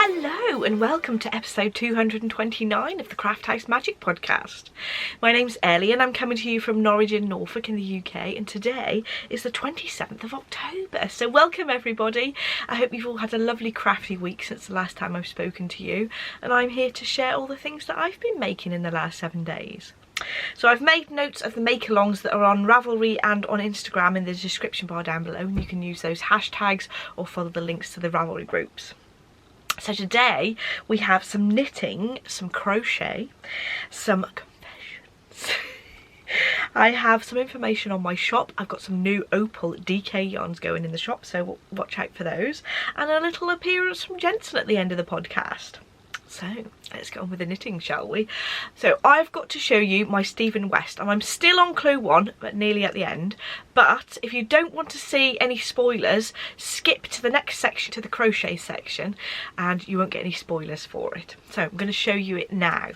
Hello and welcome to episode 229 of the Craft House Magic podcast. My name's Ellie and I'm coming to you from Norwich in Norfolk in the UK, and today is the 27th of October. So welcome everybody. I hope you've all had a lovely crafty week since the last time I've spoken to you, and I'm here to share all the things that I've been making in the last 7 days. So I've made notes of the Makalongs that are on Ravelry and on Instagram in the description bar down below, and you can use those hashtags or follow the links to the Ravelry groups. So today we have some knitting, some crochet, some confessions. I have some information on my shop. I've got some new opal DK yarns going in the shop, so watch out for those. And a little appearance from Jensen at the end of the podcast. So let's get on with the knitting, shall we? So I've got to show you my Stephen West, and I'm still on clue 1 but nearly at the end. But if you don't want to see any spoilers, skip to the next section, to the crochet section, and you won't get any spoilers for it. So I'm going to show you it now.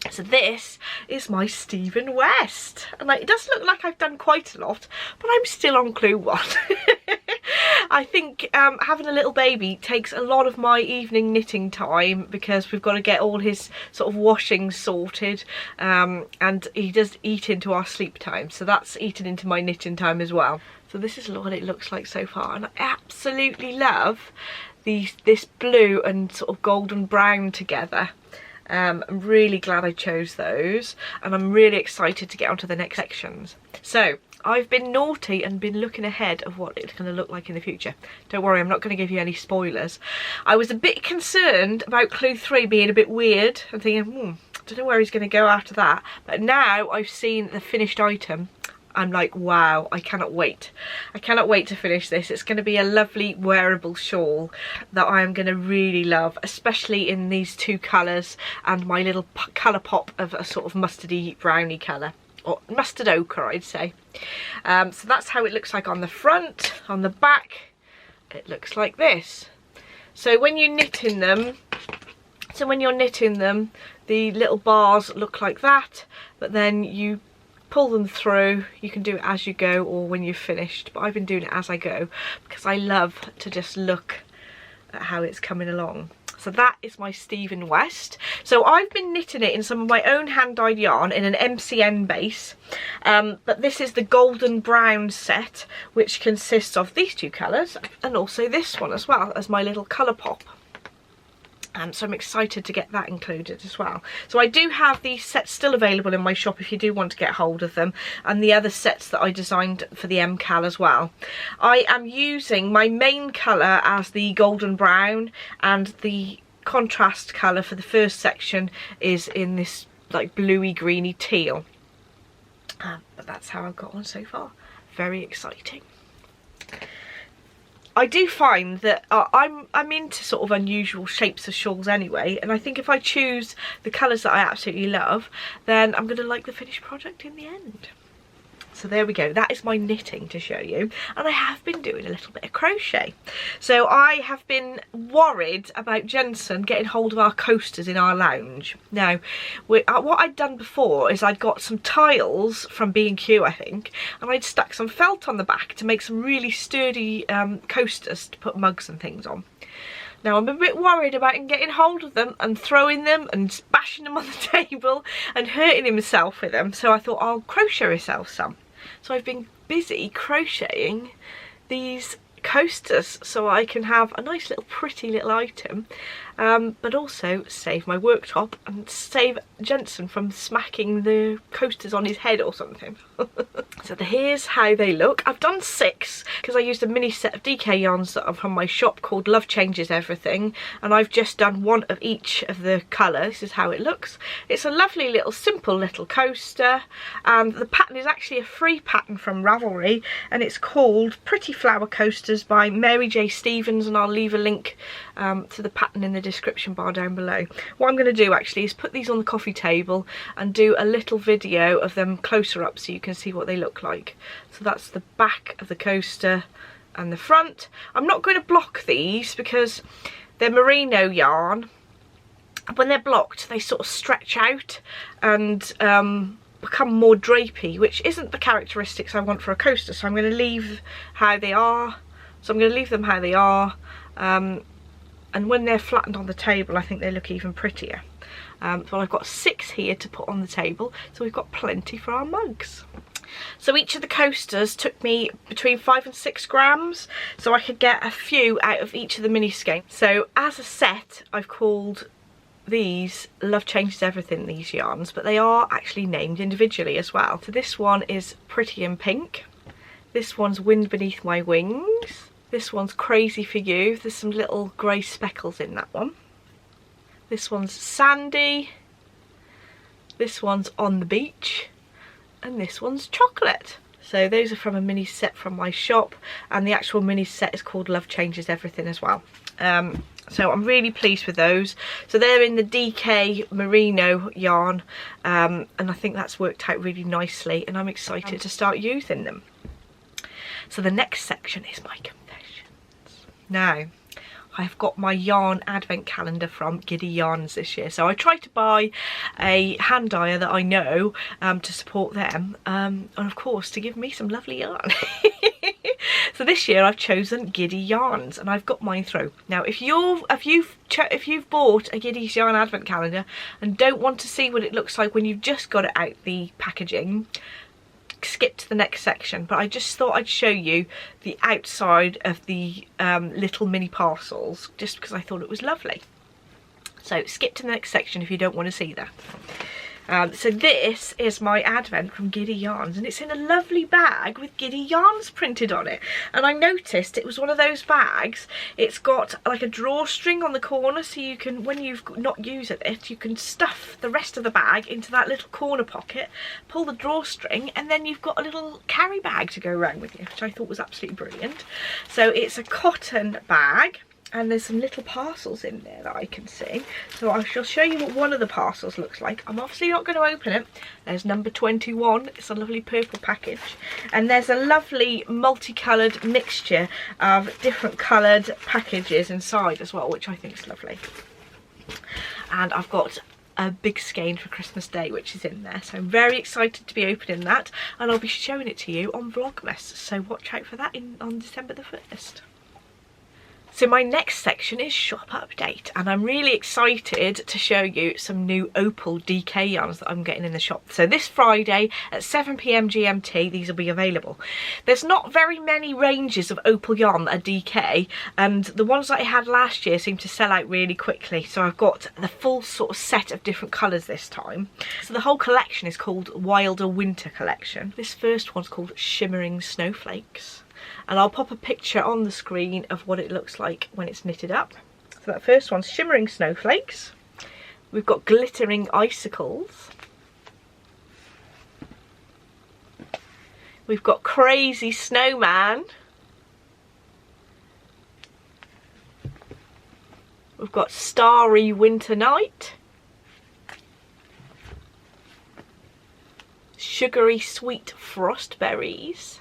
So this is my Stephen West, and it does look like I've done quite a lot, but I'm still on clue 1. I think having a little baby takes a lot of my evening knitting time, because we've got to get all his sort of washing sorted, and he does eat into our sleep time, so that's eaten into my knitting time as well. So this is what it looks like so far, and I absolutely love this blue and sort of golden brown together. I'm really glad I chose those, and I'm really excited to get onto the next sections. So I've been naughty and been looking ahead of what it's going to look like in the future. Don't worry, I'm not going to give you any spoilers. I was a bit concerned about clue 3 being a bit weird and thinking, I don't know where he's going to go after that. But now I've seen the finished item, I'm like, wow, I cannot wait. I cannot wait to finish this. It's going to be a lovely wearable shawl that I am going to really love, especially in these two colours and my little colour pop of a sort of mustardy browny colour, or mustard ochre I'd say. So that's how it looks like on the front. On the back it looks like this. So when you're knitting them, the little bars look like that, but then you pull them through. You can do it as you go or when you've finished, but I've been doing it as I go because I love to just look at how it's coming along. So that is my Stephen West. So I've been knitting it in some of my own hand-dyed yarn in an MCN base, but this is the golden brown set, which consists of these two colours and also this one as well as my little colour pop. So I'm excited to get that included as well. So I do have these sets still available in my shop if you do want to get hold of them, and the other sets that I designed for the MKAL as well. I am using my main colour as the golden brown, and the contrast colour for the first section is in this like bluey greeny teal. But that's how I've got on so far. Very exciting. I do find that I'm into sort of unusual shapes of shawls anyway, and I think if I choose the colours that I absolutely love, then I'm going to like the finished product in the end. So there we go, that is my knitting to show you, and I have been doing a little bit of crochet. So I have been worried about Jensen getting hold of our coasters in our lounge. Now, what I'd done before is I'd got some tiles from B&Q, I think, and I'd stuck some felt on the back to make some really sturdy coasters to put mugs and things on. Now I'm a bit worried about him getting hold of them and throwing them and bashing them on the table and hurting himself with them, so I thought I'll crochet myself some. So I've been busy crocheting these coasters so I can have a nice little pretty little item, but also save my worktop and save Jensen from smacking the coasters on his head or something. So here's how they look. I've done 6 because I used a mini set of DK yarns that are from my shop called Love Changes Everything, and I've just done 1 of each of the colours. This is how it looks. It's a lovely little simple little coaster, and the pattern is actually a free pattern from Ravelry, and it's called Pretty Flower Coasters by Mary J. Stevens, and I'll leave a link to the pattern in the description bar down below. What I'm going to do actually is put these on the coffee table and do a little video of them closer up so you can see what they look like. So that's the back of the coaster and the front. I'm not going to block these because they're merino yarn. When they're blocked they sort of stretch out and become more drapey, which isn't the characteristics I want for a coaster, so I'm going to leave how they are. So I'm going to leave them how they are. and when they're flattened on the table I think they look even prettier. But I've got 6 here to put on the table, so we've got plenty for our mugs. So each of the coasters took me between 5 and 6 grams, so I could get a few out of each of the mini skeins. So as a set I've called these Love Changes Everything, these yarns, but they are actually named individually as well. So this one is Pretty in Pink, this one's Wind Beneath My Wings, this one's Crazy for You, there's some little grey speckles in that one. This one's Sandy, this one's On the Beach, and this one's Chocolate. So those are from a mini set from my shop, and the actual mini set is called Love Changes Everything as well. So I'm really pleased with those. So they're in the DK Merino yarn, and I think that's worked out really nicely, and I'm excited to start using them. So the next section is my confessions. Now, I've got my yarn advent calendar from Giddy Yarns this year, so I tried to buy a hand dyer that I know to support them, and of course to give me some lovely yarn. So this year I've chosen Giddy Yarns, and I've got mine through. Now if you've bought a Giddy's Yarn advent calendar and don't want to see what it looks like when you've just got it out the packaging, skip to the next section, but I just thought I'd show you the outside of the little mini parcels just because I thought it was lovely. So skip to the next section if you don't want to see that. So this is my advent from Giddy Yarns, and it's in a lovely bag with Giddy Yarns printed on it. And I noticed it was one of those bags, it's got like a drawstring on the corner, so you can, when you've not used it, you can stuff the rest of the bag into that little corner pocket, pull the drawstring, and then you've got a little carry bag to go around with you, which I thought was absolutely brilliant. So it's a cotton bag, and there's some little parcels in there that I can see. So I shall show you what one of the parcels looks like. I'm obviously not going to open it. There's number 21. It's a lovely purple package. And there's a lovely multicoloured mixture of different coloured packages inside as well, which I think is lovely. And I've got a big skein for Christmas Day, which is in there. So I'm very excited to be opening that. And I'll be showing it to you on Vlogmas. So watch out for that on December the 1st. So my next section is shop update, and I'm really excited to show you some new Opal DK yarns that I'm getting in the shop. So this Friday at 7 PM GMT these will be available. There's not very many ranges of Opal yarn that are DK, and the ones that I had last year seem to sell out really quickly, so I've got the full sort of set of different colours this time. So the whole collection is called Wilder Winter Collection. This first one's called Shimmering Snowflakes. And I'll pop a picture on the screen of what it looks like when it's knitted up. So that first one's Shimmering Snowflakes. We've got Glittering Icicles. We've got Crazy Snowman. We've got Starry Winter Night. Sugary Sweet Frostberries.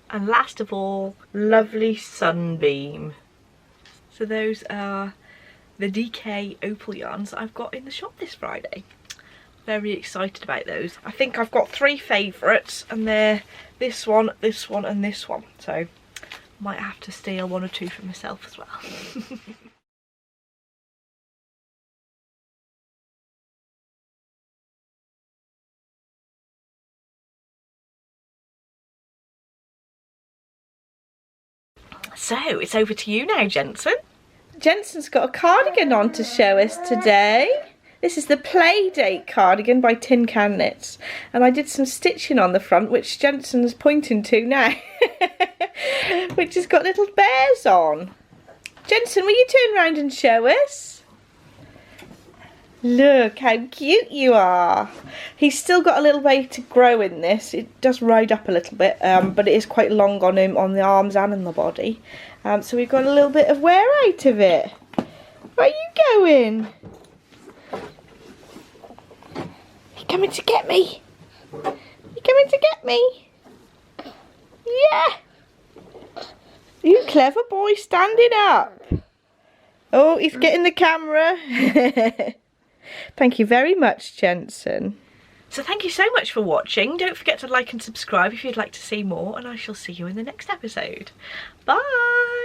And last of all, Lovely Sunbeam. So those are the DK Opal yarns that I've got in the shop this Friday. Very excited about those. I think I've got 3 favourites, and they're this one, and this one. So might have to steal 1 or 2 for myself as well. So it's over to you now, Jensen. Jensen's got a cardigan on to show us today. This is the Playdate cardigan by Tin Can Knits, and I did some stitching on the front, which Jensen's pointing to now, which has got little bears on. Jensen, will you turn around and show us? Look how cute you are. He's still got a little way to grow in this. It does ride up a little bit, but it is quite long on him, on the arms and on the body. So we've got a little bit of wear out of it. Where are you going? You coming to get me? You coming to get me? Yeah. You clever boy, standing up. Oh, he's getting the camera. Thank you very much, Jensen. So thank you so much for watching. Don't forget to like and subscribe if you'd like to see more, and I shall see you in the next episode. Bye!